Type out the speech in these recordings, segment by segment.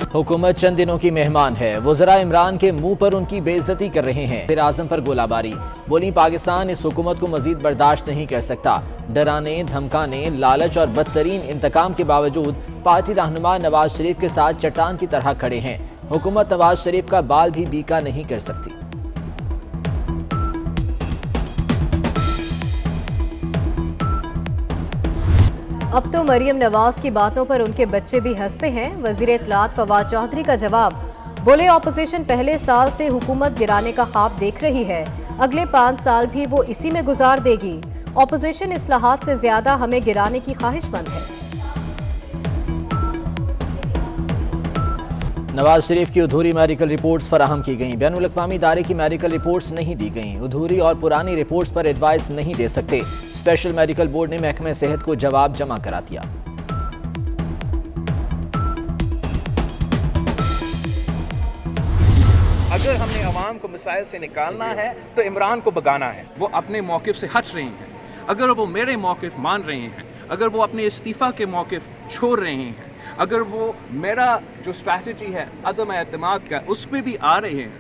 हुकूमत चंद दिनों की मेहमान है। वज़रा इमरान के मुंह पर उनकी बेइज्जती कर रहे हैं। फिर आजम पर गोलाबारी। बोली पाकिस्तान इस हुकूमत को मजीद बर्दाश्त नहीं कर सकता। डराने, धमकाने, लालच और बदतरीन इंतकाम के बावजूद पार्टी रहनुमा नवाज शरीफ के साथ चट्टान की तरह खड़े हैं। हुकूमत नवाज शरीफ का बाल भी बीका नहीं कर सकती। अब तो मरियम नवाज की बातों पर उनके बच्चे भी हंसते हैं। वजीर इत्तलात फवाद चौधरी का जवाब। बोले ऑपोजिशन पहले साल से हुकूमत गिराने का ख्वाब देख रही है, अगले 5 साल भी वो इसी में गुजार देगी। ऑपोजिशन इस्लाहात से ज्यादा हमें गिराने की ख्वाहिशमंद है। नवाज शरीफ की अधूरी मेडिकल रिपोर्ट्स फराहम की गईं। बैनुल अक़वामी इदारे की मेडिकल रिपोर्ट्स नहीं दी गईं। अधूरी और पुरानी रिपोर्ट्स पर एडवाइस नहीं दे सकते। स्पेशल मेडिकल बोर्ड ने महकमे सेहत को जवाब जमा करा दिया। अगर हमने अवाम को मसाइल से निकालना है तो इमरान को भगाना है। वो अपने मौक़िफ़ से हट रही हैं। अगर वो मेरे मौक़िफ़ मान रहे हैं, अगर वो अपने इस्तीफ़ा के मौक़िफ़ छोड़ रहे हैं, अगर वो मेरा जो स्ट्रैटेजी है अदम एतमाद का उस पर भी आ रहे हैं,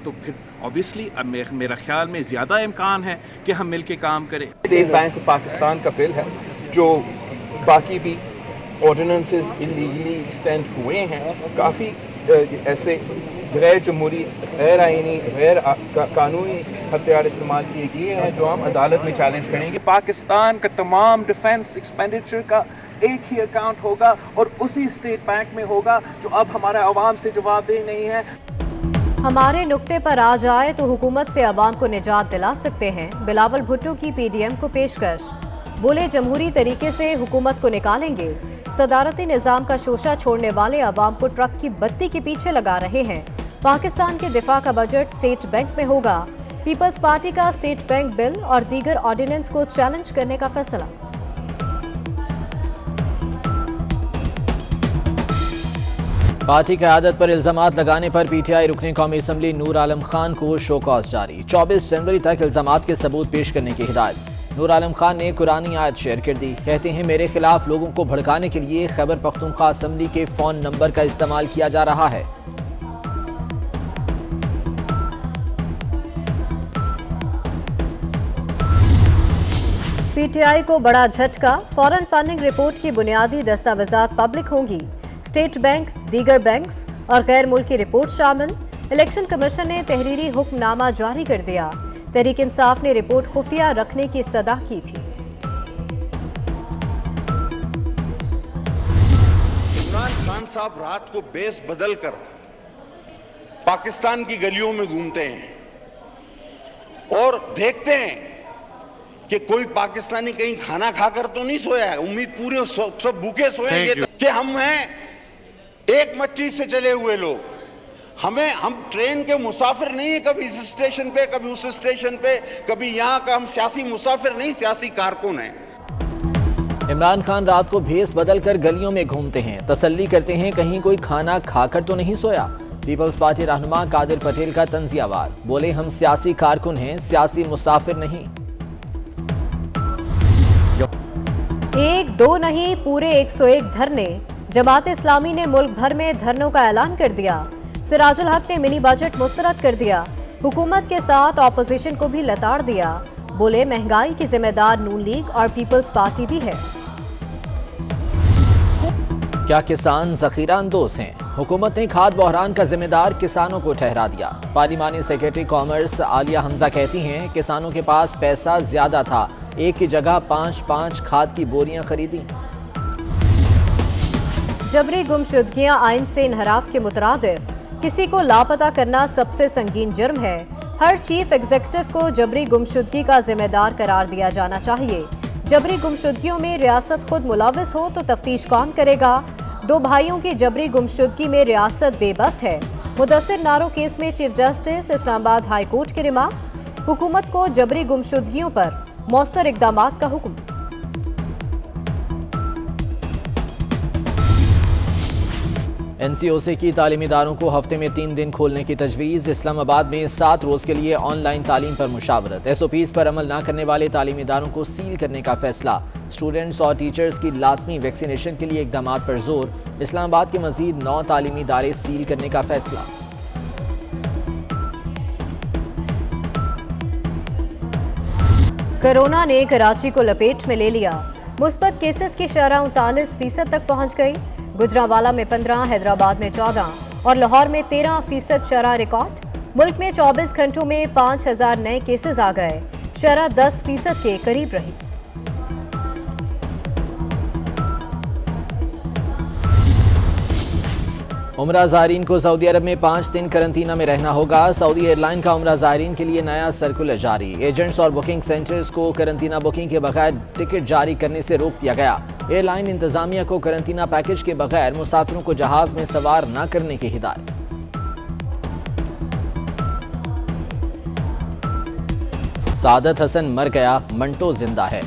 तो फिर ऑब्वियसली अब मेरा ख्याल में ज़्यादा इम्कान है कि हम मिल के काम करें। स्टेट बैंक पाकिस्तान का बिल है जो बाकी भी ऑर्डिनेंसेस इलीगली एक्सटेंड हुए हैं। काफ़ी ऐसे गैर जमहूरी, गैर आइनी, गैर कानूनी हथियार इस्तेमाल किए गए हैं जो हम अदालत में चैलेंज करेंगे। पाकिस्तान का तमाम डिफेंस एक्सपेंडिचर का एक ही अकाउंट होगा और उसी स्टेट बैंक में होगा जो अब हमारा आवाम से जवाबदेह नहीं है। हमारे नुक्ते पर आ जाए तो हुकूमत से अवाम को निजात दिला सकते हैं। बिलावल भुट्टो की पीडीएम को पेशकश। बोले जमहूरी तरीके से हुकूमत को निकालेंगे। सदारती निज़ाम का शोशा छोड़ने वाले अवाम को ट्रक की बत्ती के पीछे लगा रहे हैं। पाकिस्तान के दिफा का बजट स्टेट बैंक में होगा। पीपल्स पार्टी का स्टेट बैंक बिल और दीगर ऑर्डिनेंस को चैलेंज करने का फैसला। पार्टी क़यादत पर इल्जामात लगाने पर पीटीआई रुकने कौमी असम्बली नूर आलम खान को शो कॉज जारी। 24 जनवरी तक इल्जामात के सबूत पेश करने की हिदायत। नूर आलम खान ने कुरानी आयत शेयर कर दी। कहते हैं मेरे खिलाफ लोगों को भड़काने के लिए खैबर पख्तूनख्वा असम्बली के फ़ोन नंबर का इस्तेमाल किया जा रहा है। पीटीआई को बड़ा झटका। फॉरेन फंडिंग रिपोर्ट की बुनियादी दस्तावेजात पब्लिक होंगी। स्टेट बैंक, दीगर बैंक्स और गैर मुल्की रिपोर्ट शामिल। इलेक्शन कमीशन ने तहरीरी हुक्मनामा जारी कर दिया। तहरीक इंसाफ ने रिपोर्ट खुफिया रखने की इस्तदा की थी। इमरान खान साहब रात को बेस बदल कर पाकिस्तान की गलियों में घूमते हैं और देखते हैं कि कोई पाकिस्तानी कहीं खाना खाकर तो नहीं सोया है। उम्मीद पूरे सब भूखे सोए कि हम हैं एक मट्टी से चले हुए लोग। हम ट्रेन के मुसाफिर नहीं है, कभी इस स्टेशन पे कभी उस स्टेशन पे कभी यहाँ का। हम सियासी मुसाफिर नहीं, सियासी कारकुन हैं। इमरान खान रात को भेस बदल कर गलियों में घूमते हैं। तसल्ली करते हैं कहीं कोई खाना खाकर तो नहीं सोया। पीपल्स पार्टी रहनुमा कादिर पटेल का तंजियावार। बोले हम सियासी कारकुन हैं, सियासी मुसाफिर नहीं। 1-2 नहीं, पूरे 101 धरने। जमात इस्लामी ने मुल्क भर में धरनों का ऐलान कर दिया। सिराजुल हक ने मिनी बजट मुस्तरद कर दिया। हुकूमत के साथ ऑपोजिशन को भी लताड़ दिया। बोले महंगाई की जिम्मेदार नून लीग और पीपल्स पार्टी भी है। क्या किसान जखीरा अंदोज हैं? हुकूमत ने खाद बहरान का जिम्मेदार किसानों को ठहरा दिया। पार्लिमानी सेक्रेटरी कॉमर्स आलिया हमजा कहती हैं किसानों के पास पैसा ज्यादा था, एक की जगह 5-5 खाद की बोरियां खरीदी। जबरी गुमशुदगियां आइन से इनहराफ के मुतरादिफ। किसी को लापता करना सबसे संगीन जुर्म है। हर चीफ एग्जीक्यूटिव को जबरी गुमशुदगी का जिम्मेदार करार दिया जाना चाहिए। जबरी गुमशुदगियों में रियासत खुद मुलविस हो तो तफ्तीश कौन करेगा? 2 भाइयों की जबरी गुमशुदगी में रियासत बेबस है। मुदस्सिर नारो केस में chief justice Islamabad high court के रिमार्क्स। हुकूमत को जबरी गुमशुदगियों पर मौसर इकदामात का हुक्म। NCOC की तालीमी इदारों को हफ्ते में 3 दिन खोलने की तजवीज़। इस्लामाबाद में 7 रोज़ के लिए ऑनलाइन तालीम पर मुशावरत। SOPs पर अमल न करने वाले तालीमी इदारों को सील करने का फैसला। स्टूडेंट्स और टीचर्स की लाजमी वैक्सीनेशन के लिए इकदाम पर जोर। इस्लामाबाद के मजीद 9 तालीमी इदारे सील करने का फैसला। कोरोना ने कराची को लपेट में ले लिया। मुस्बत केसेस की शरह 39% तक पहुंच गई। गुजरांवाला में 15, हैदराबाद में 14 और लाहौर में 13% शरह रिकॉर्ड। मुल्क में 24 घंटों में 5000 नए केसेस आ गए। शरह 10% के करीब रही। उमरा ज़ायरीन को सऊदी अरब में 5 दिन करंतना में रहना होगा। सऊदी एयरलाइन का उमरा ज़ायरीन के लिए नया सर्कुलर जारी। एजेंट्स और बुकिंग सेंटर्स को करंतना बुकिंग के बगैर टिकट जारी करने से रोक दिया गया। एयरलाइन इंतजामिया को करंतना पैकेज के बगैर मुसाफिरों को जहाज में सवार न करने की हिदायत। सादत हसन मर गया, मंटो जिंदा है।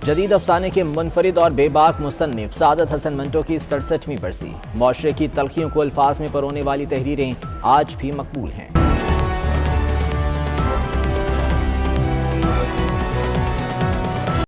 जदीद अफसाने के मुनफरिद और बेबाक मुसन्निफ सादत हसन मंटो की 67वीं बरसी। मुआशरे की तलखियों को अल्फाज में परोने वाली तहरीरें आज भी मकबूल हैं।